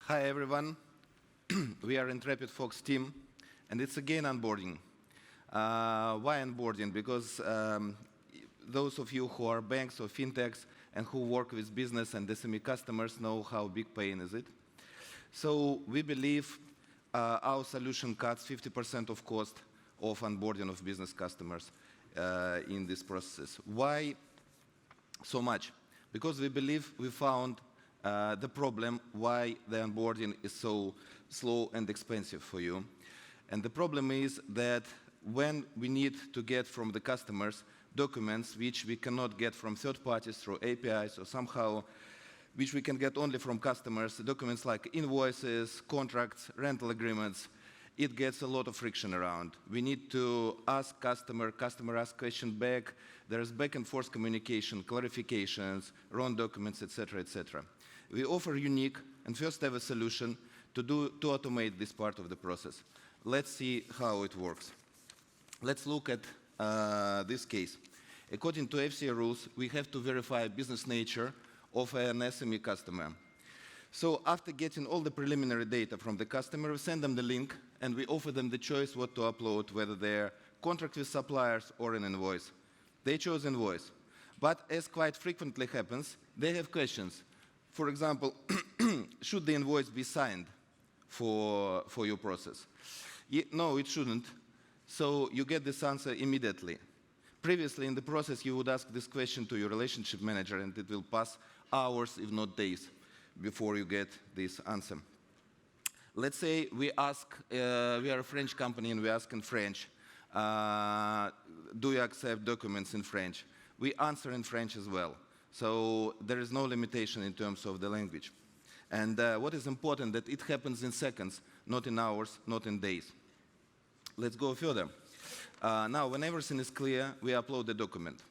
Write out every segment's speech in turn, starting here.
Hi, everyone. We are Intrepid Fox team, and it's again onboarding. Why onboarding? Because those of you who are banks or fintechs and who work with business and SME customers know how big pain is it. So we believe our solution cuts 50% of cost of onboarding of business customers in this process. Why so much? Because we believe we found the problem why the onboarding is so slow and expensive for you. And the problem is that when we need to get from the customers documents which we cannot get from third parties through APIs or somehow which we can get only from customers, documents like invoices, contracts, rental agreements, it gets a lot of friction around. We need to ask customer asks question back, there's back and forth communication, clarifications, wrong documents, etc., etc. We offer unique and first ever solution to automate this part of the process. Let's see how it works. Let's look at this case. According to FCA rules, we have to verify business nature of an SME customer. So after getting all the preliminary data from the customer, we send them the link and we offer them the choice what to upload, whether they're contract with suppliers or an invoice. They chose invoice. But as quite frequently happens, they have questions. For example, should the invoice be signed for your process? No, it shouldn't. So you get this answer immediately. Previously in the process, you would ask this question to your relationship manager and it will pass hours, if not days, before you get this answer. Let's say we ask, we are a French company and we ask in French, do you accept documents in French? We answer in French as well. So there is no limitation in terms of the language. And what is important that it happens in seconds, not in hours, not in days. Let's go further. Now, when everything is clear, we upload the document.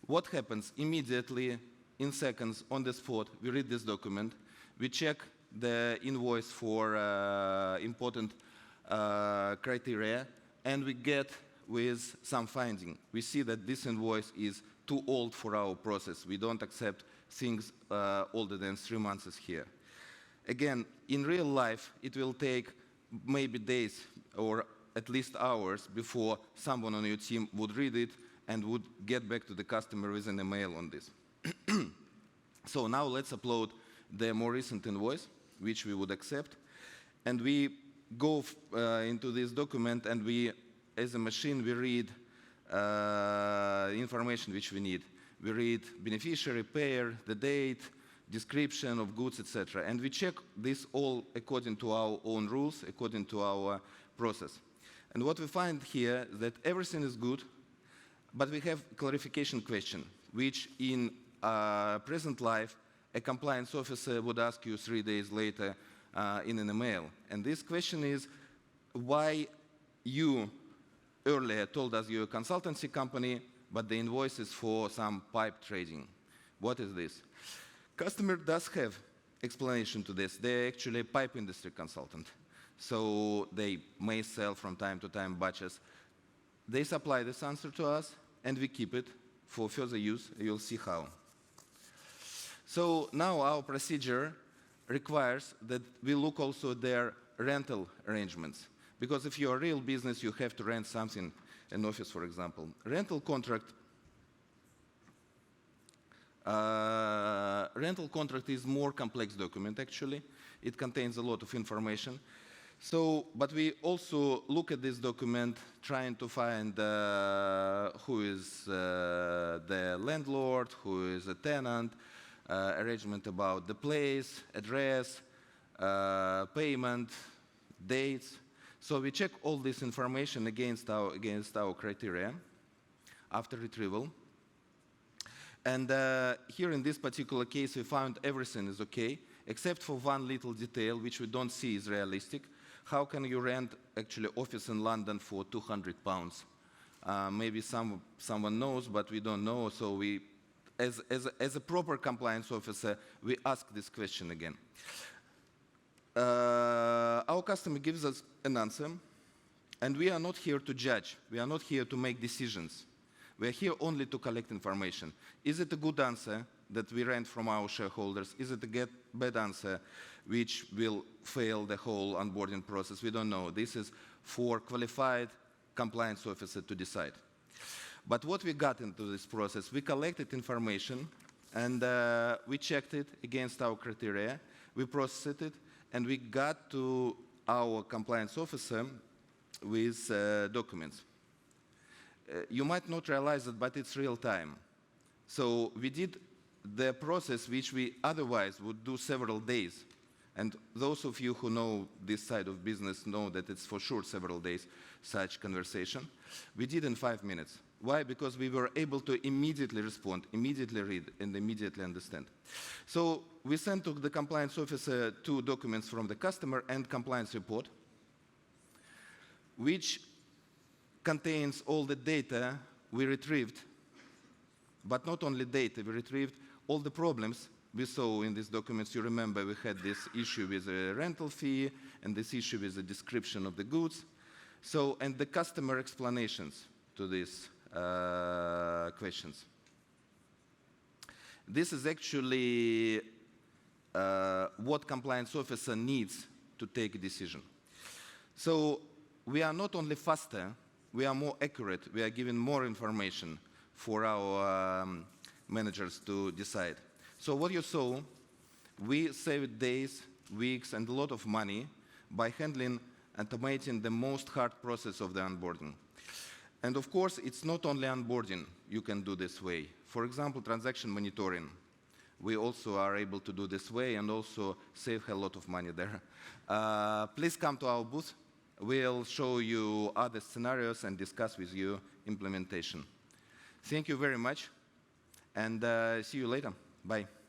What happens immediately, in seconds, on the spot, we read this document, we check the invoice for important criteria, and we get with some finding. We see that this invoice is too old for our process. We don't accept things older than 3 months here. Again, in real life, it will take maybe days or at least hours before someone on your team would read it and would get back to the customer with an email on this. So now let's upload the more recent invoice, which we would accept. And we go into this document and we, as a machine, we read information which we need. We read beneficiary, payer, the date, description of goods, etc. And we check this all according to our own rules, according to our process. And what we find here is that everything is good, but we have clarification question, which in present life, a compliance officer would ask you 3 days later in an email. And this question is, why you earlier told us you're a consultancy company, but the invoice is for some pipe trading. What is this? Customer does have explanation to this. They're actually a pipe industry consultant. So they may sell from time to time batches. They supply this answer to us, and we keep it for further use. You'll see how. So now our procedure requires that we look also at their rental arrangements. Because if you're a real business, you have to rent something, an office, for example. Rental contract is more complex document, actually. It contains a lot of information. So, but we also look at this document trying to find who is the landlord, who is a tenant, arrangement about the place, address, payment, dates. So we check all this information against our criteria after retrieval. And here in this particular case, we found everything is okay, except for one little detail, which we don't see is realistic. How can you rent actually office in London for £200? Maybe someone knows, but we don't know. So we, as a proper compliance officer, we ask this question again. Our customer gives us an answer, and we are not here to judge. We are not here to make decisions. We are here only to collect information. Is it a good answer? that we rent from our shareholders? Is it a bad answer which will fail the whole onboarding process? We don't know. This is for qualified compliance officer to decide. But what we got into this process, we collected information and we checked it against our criteria, we processed it, and we got to our compliance officer with documents. You might not realize it, but it's real time. So we did the process which we otherwise would do several days. And those of you who know this side of business know that it's for sure several days, such conversation. We did in 5 minutes. Why? Because we were able to immediately respond, immediately read, and immediately understand. So we sent to the compliance officer 2 documents from the customer and compliance report, which contains all the data we retrieved, but not only data, we retrieved all the problems we saw in these documents. You remember we had this issue with a rental fee and this issue with the description of the goods. So, and the customer explanations to these questions. This is actually what compliance officer needs to take a decision. So we are not only faster, we are more accurate, we are giving more information for our managers to decide. So what you saw, we saved days, weeks, and a lot of money by handling and automating the most hard process of the onboarding. And of course, it's not only onboarding you can do this way. For example, transaction monitoring. We also are able to do this way and also save a lot of money there. Please come to our booth. We'll show you other scenarios and discuss with you implementation. Thank you very much, and see you later. Bye.